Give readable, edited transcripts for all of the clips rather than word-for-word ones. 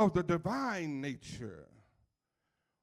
of the divine nature.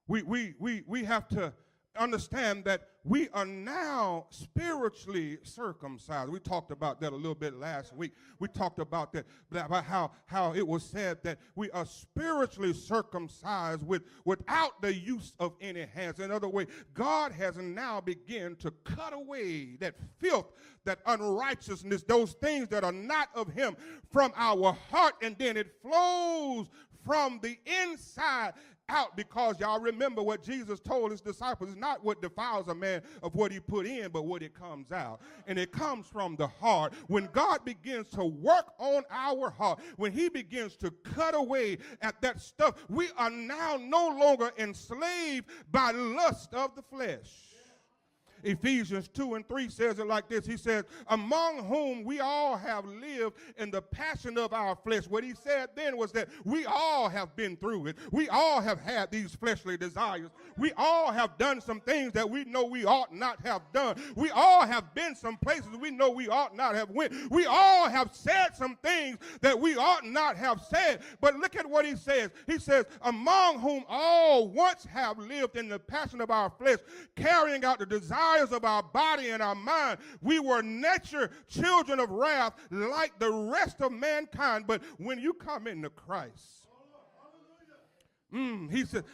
We have to understand that we are now spiritually circumcised. We talked about that a little bit last week. We talked about that, about how it was said that we are spiritually circumcised without the use of any hands. In other words, God has now begun to cut away that filth, that unrighteousness, those things that are not of him from our heart, and then it flows from the inside out, because y'all remember what Jesus told his disciples: it's not what defiles a man of what he put in, but what it comes out. And it comes from the heart. When God begins to work on our heart, when he begins to cut away at that stuff, we are now no longer enslaved by lust of the flesh. Ephesians 2:3 says it like this. He says, among whom we all have lived in the passion of our flesh. What he said then was that we all have been through it. We all have had these fleshly desires. We all have done some things that we know we ought not have done. We all have been some places we know we ought not have went. We all have said some things that we ought not have said. But look at what he says. He says, among whom all once have lived in the passion of our flesh, carrying out the desires of our body and our mind. We were nature children of wrath like the rest of mankind. But when you come into Christ, he said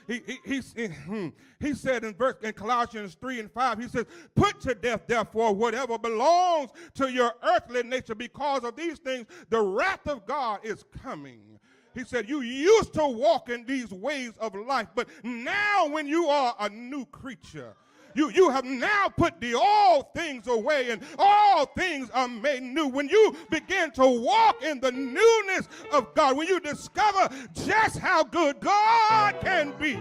in Colossians 3:5, he says, put to death, therefore, whatever belongs to your earthly nature. Because of these things, the wrath of God is coming. He said, you used to walk in these ways of life, but now when you are a new creature, you have now put the old things away, and all things are made new. When you begin to walk in the newness of God, when you discover just how good God can be.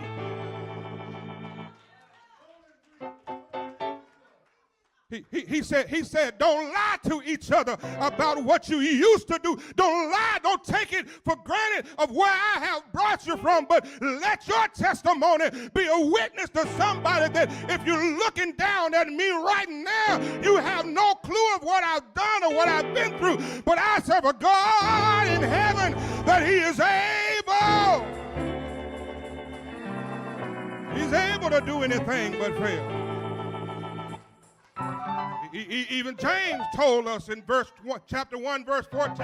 He said, don't lie to each other about what you used to do. Don't lie. Don't take it for granted of where I have brought you from. But let your testimony be a witness to somebody that if you're looking down at me right now, you have no clue of what I've done or what I've been through. But I serve a God in heaven that he is able. He's able to do anything but fail. Even James told us in chapter 1, verse 14,